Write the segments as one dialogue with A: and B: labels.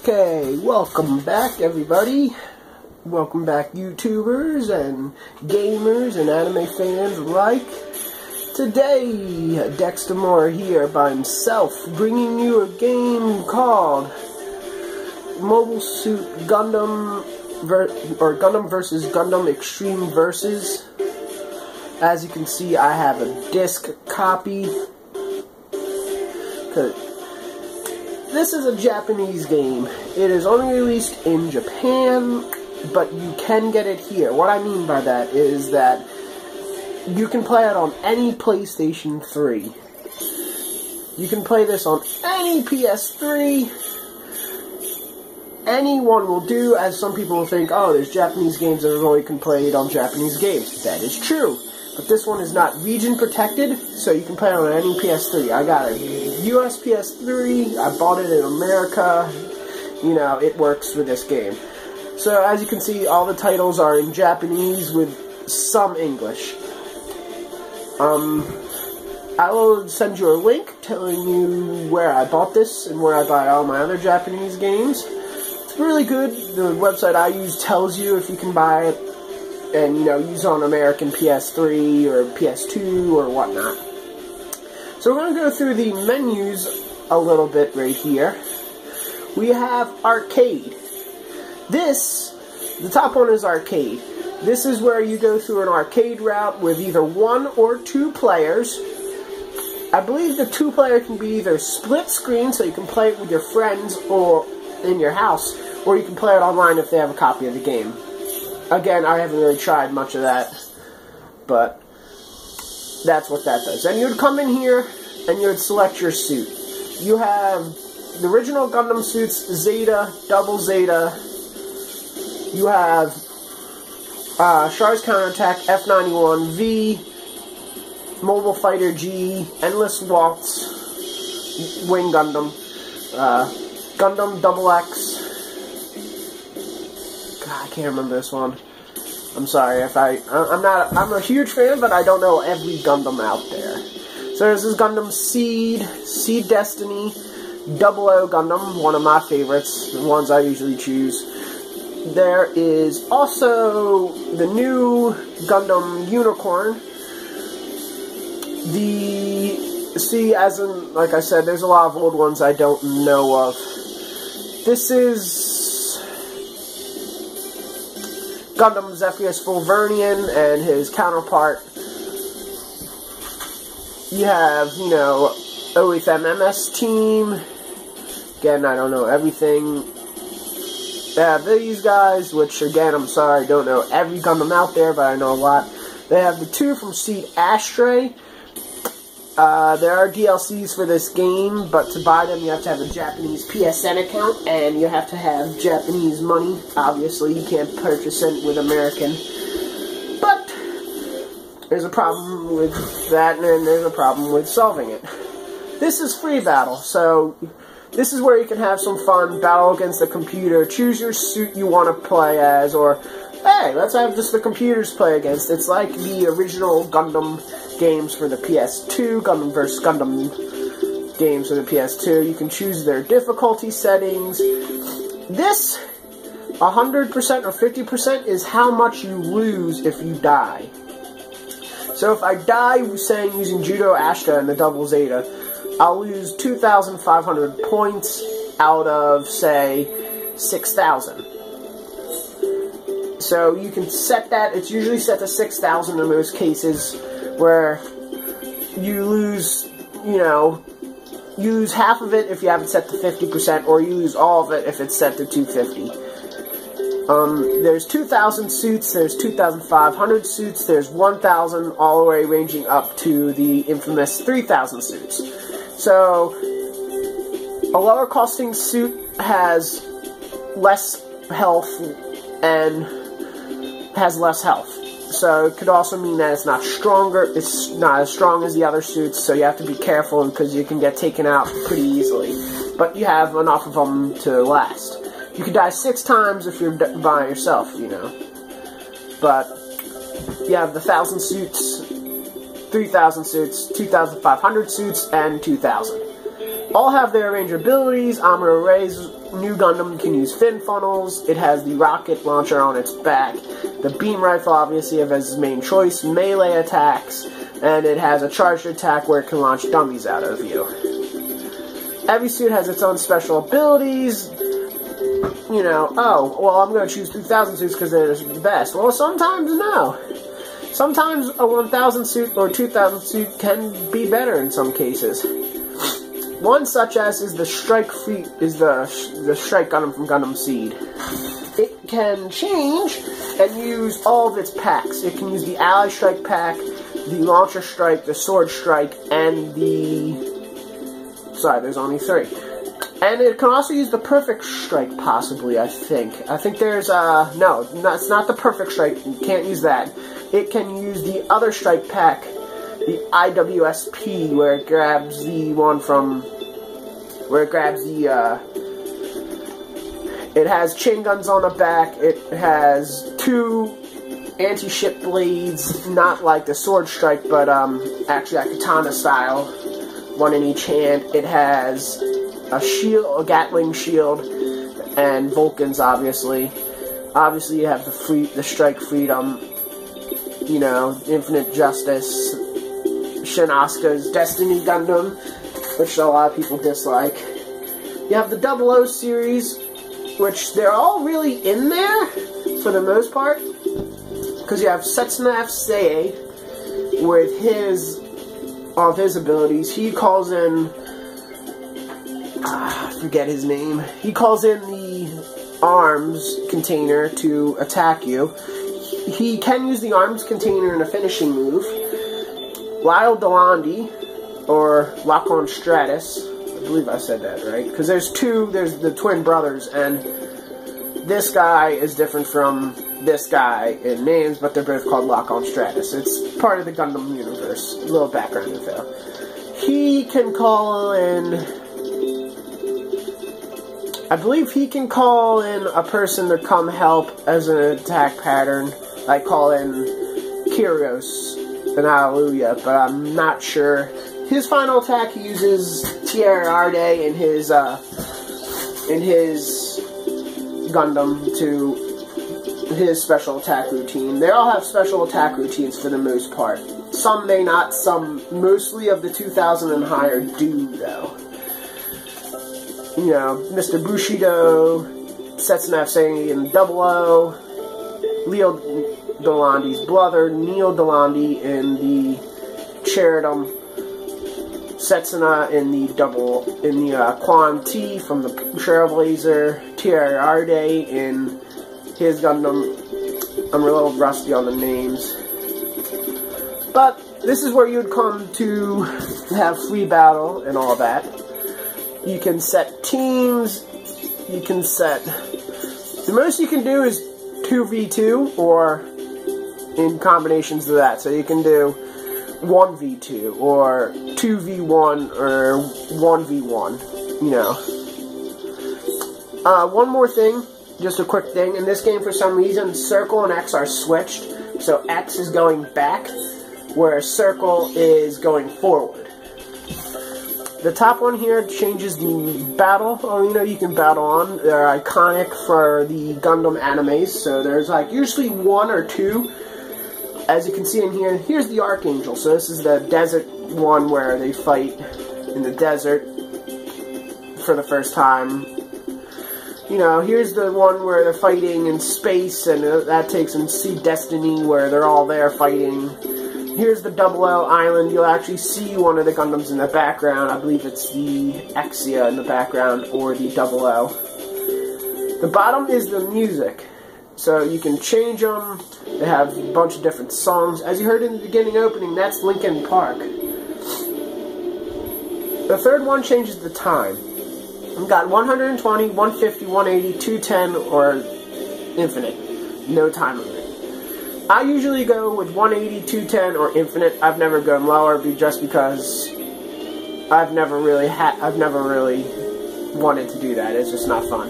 A: Okay, welcome back everybody. Welcome back YouTubers and gamers and anime fans alike. Today, Dexter Moore here by himself, bringing you a game called Mobile Suit Gundam Gundam vs. Gundam Extreme Versus. As you can see, I have a disc copy. This is a Japanese game. It is only released in Japan, but you can get it here. What I mean by that is that you can play it on any PlayStation 3. You can play this on any PS3. Anyone will do, as some people will think, oh, there's Japanese games that only can play it on Japanese games. That is true. But this one is not region protected, so you can play it on any PS3. I got a US PS3, I bought it in America. You know, it works for this game. So as you can see, all the titles are in Japanese with some English. I will send you a link telling you where I bought this and where I buy all my other Japanese games. It's really good. The website I use tells you if you can buy it and, you know, use on American PS3 or PS2 or whatnot. So we're going to go through the menus a little bit right here. We have arcade. The top one is arcade. This is where you go through an arcade route with either 1 or 2 players. I believe the 2-player can be either split screen, so you can play it with your friends or in your house, or you can play it online if they have a copy of the game. Again, I haven't really tried much of that, but that's what that does. And you'd come in here, and you would select your suit. You have the original Gundam suits, Zeta, Double Zeta. You have Char's Counterattack, F91, V, Mobile Fighter G, Endless Waltz, Wing Gundam, Gundam Double X. God, I can't remember this one. I'm sorry if I'm a huge fan, but I don't know every Gundam out there. So there's this Gundam Seed Destiny, Double O Gundam, one of my favorites, the ones I usually choose. There is also the new Gundam Unicorn. Like I said, there's a lot of old ones I don't know of. This is Gundam Zephyros Fulvernian and his counterpart. You have, you know, OFMMS team. Again, I don't know everything. They have these guys, which, again, I'm sorry, I don't know every Gundam out there, but I know a lot. They have the 2 from Seed Astray. There are DLCs for this game, but to buy them, you have to have a Japanese PSN account, and you have to have Japanese money. Obviously, you can't purchase it with American. But there's a problem with that, and then there's a problem with solving it. This is free battle, so this is where you can have some fun, battle against the computer, choose your suit you want to play as, or, hey, let's have just the computers play against. It's like the original Gundam games for the PS2, Gundam vs. Gundam games for the PS2. You can choose their difficulty settings. This, 100% or 50% is how much you lose if you die. So if I die, saying using Judo Ashta and the Double Zeta, I'll lose 2,500 points out of, say, 6,000. So you can set that. It's usually set to 6,000 in most cases, where you lose, you know, you lose half of it if you have it set to 50%, or you lose all of it if it's set to 250. There's 2,000 suits, there's 2,500 suits, there's 1,000, all the way ranging up to the infamous 3,000 suits. So, a lower costing suit has less health and has less health. So it could also mean that it's not stronger, it's not as strong as the other suits, so you have to be careful because you can get taken out pretty easily. But you have enough of them to last. You can die 6 times if you're by yourself, you know. But you have the 1,000 suits, 3,000 suits, 2,500 suits, and 2,000. All have their range abilities. I'm going to new Gundam can use fin funnels. It has the rocket launcher on its back. The beam rifle, obviously, as its main choice. Melee attacks. And it has a charged attack where it can launch dummies out of you. Every suit has its own special abilities. You know, oh, well, I'm going to choose 2,000 suits because they're the best. Well, sometimes, no. Sometimes a 1,000 suit or 2,000 suit can be better in some cases. One such as is the Strike Fleet, is the Strike Gundam from Gundam Seed. It can change and use all of its packs. It can use the Ally Strike pack, the Launcher Strike, the Sword Strike, and the... Sorry, there's only 3. And it can also use the Perfect Strike, possibly, I think. I think there's, no, it's not the Perfect Strike. You can't use that. It can use the other Strike pack, the IWSP, where it grabs the one from... Where it grabs the, It has chain guns on the back. It has 2 anti-ship blades, not like the Sword Strike, but, actually like katana style. One in each hand. It has a shield, a Gatling shield, and Vulcans, obviously. Obviously, you have the Strike Freedom, you know, Infinite Justice, Shin Asuka's Destiny Gundam, which a lot of people dislike. You have the 00 series, which they're all really in there, for the most part, because you have Setsuna F-Sei with all of his abilities. He calls in... I forget his name. He calls in the arms container to attack you. He can use the arms container in a finishing move. Lyle Delandi, or Lock-on Stratus, I believe I said that right, because there's the twin brothers, and this guy is different from this guy in names, but they're both called Lock-on Stratus. It's part of the Gundam universe. A little background info. He can call in... I believe he can call in a person to come help as an attack pattern. Like call in Kyrios and Hallelujah, but I'm not sure. His final attack, he uses Tierarde in his Gundam to his special attack routine. They all have special attack routines for the most part. Some may not, some, mostly of the 2,000 and higher do, though. You know, Mr. Bushido, Setsuna F-Sei in 00, Leo Delandi's brother, Neil Delandi in the Cheridum, Setsuna in the Quan T from the Trailblazer, Tierarde in his Gundam. I'm a little rusty on the names. But this is where you'd come to have free battle and all that. You can set teams, you can set... The most you can do is 2v2, or in combinations of that. So you can do 1v2, or 2v1, or 1v1, you know. One more thing, just a quick thing. In this game, for some reason, Circle and X are switched. So X is going back, where Circle is going forward. The top one here changes the battle arena you can battle on. They're iconic for the Gundam animes, so there's like usually 1 or 2. As you can see in here, here's the Archangel. So this is the desert one where they fight in the desert for the first time. You know, here's the one where they're fighting in space, and that takes them to see Destiny, where they're all there fighting. Here's the 00 island. You'll actually see one of the Gundams in the background. I believe it's the Exia in the background, or the 00. The bottom is the music. So you can change them. They have a bunch of different songs. As you heard in the beginning opening, that's Linkin Park. The third one changes the time. We've got 120, 150, 180, 210, or infinite. No time limit. I usually go with 180, 210, or infinite. I've never gone lower, just because I've never really wanted to do that. It's just not fun.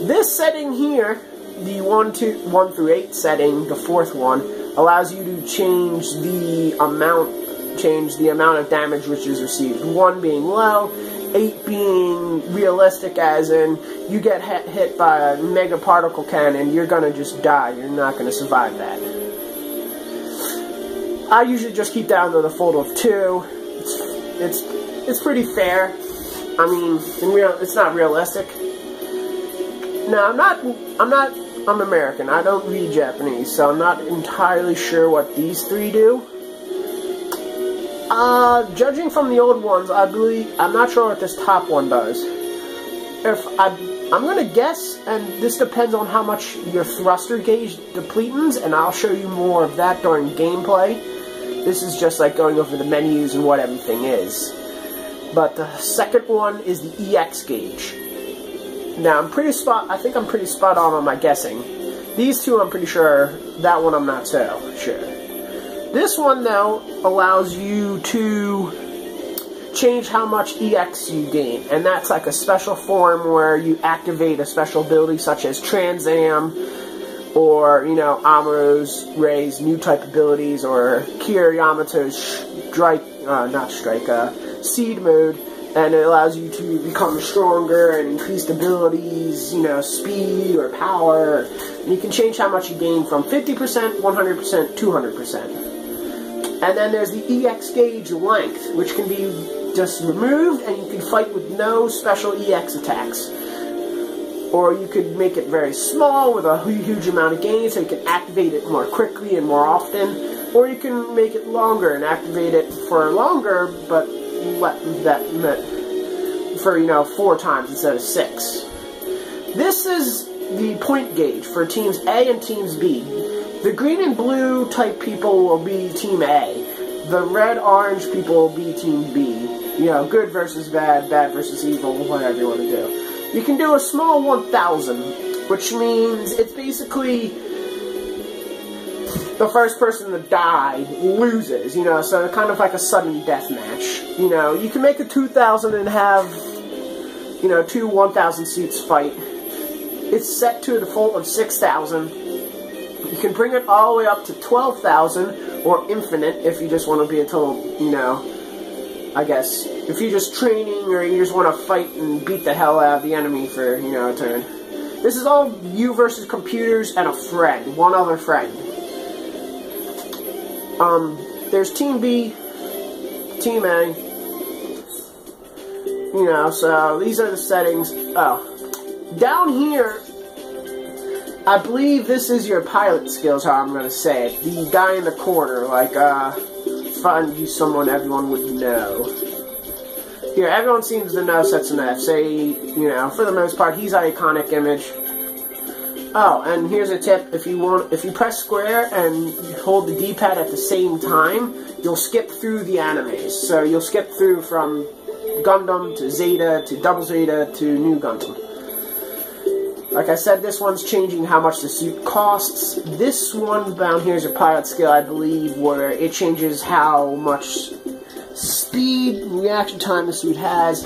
A: This setting here, the 1 through 8 setting, the fourth one, allows you to change the amount of damage which is received. 1 being low, 8 being realistic, as in you get hit by a mega particle cannon, you're gonna just die. You're not gonna survive that. I usually just keep down to the fold of 2. It's pretty fair. I mean, it's not realistic. No, I'm American. I don't read Japanese, so I'm not entirely sure what these 3 do. Judging from the old ones, I'm not sure what this top one does. I'm gonna guess, and this depends on how much your thruster gauge depletens, and I'll show you more of that during gameplay. This is just like going over the menus and what everything is. But the second one is the EX gauge. Now, I think I'm pretty spot on my guessing. These 2, I'm pretty sure. That one, I'm not so sure. This one, though, allows you to change how much EX you gain. And that's like a special form where you activate a special ability such as Transam, or, Amuro's Ray's new type abilities, or Kira Yamato's Seed mode. And it allows you to become stronger and increased abilities, speed or power. And you can change how much you gain from 50%, 100%, 200%. And then there's the EX gauge length, which can be just removed, and you can fight with no special EX attacks. Or you could make it very small with a huge amount of gain, so you can activate it more quickly and more often. Or you can make it longer and activate it for longer, but for 4 times instead of 6. This is the point gauge for teams A and teams B. The green and blue type people will be team A. The red-orange people will be team B. Good versus bad, bad versus evil, whatever you want to do. You can do a small 1,000, which means it's basically the first person to die loses, so kind of like a sudden death match. You can make a 2,000 and have, 2 1,000 seats fight. It's set to a default of 6,000. You can bring it all the way up to 12,000, or infinite, if you just want to be a total, I guess, if you're just training, or you just want to fight and beat the hell out of the enemy for, a turn. This is all you versus computers and a friend, one other friend. There's Team B, Team A, so these are the settings. Oh, down here, I believe this is your pilot skills, how I'm going to say it. The guy in the corner, like, find you someone everyone would know. Here, everyone seems to know Setsunev. Say, for the most part, he's an iconic image. Oh, and here's a tip. If you press square and hold the D-pad at the same time, you'll skip through the animes. So you'll skip through from Gundam to Zeta to Double Zeta to New Gundam. Like I said, this one's changing how much the suit costs. This one down here is a pilot skill, I believe, where it changes how much speed, reaction time the suit has.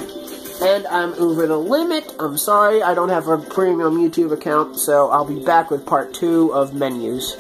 A: And I'm over the limit. I'm sorry, I don't have a premium YouTube account, so I'll be back with part 2 of menus.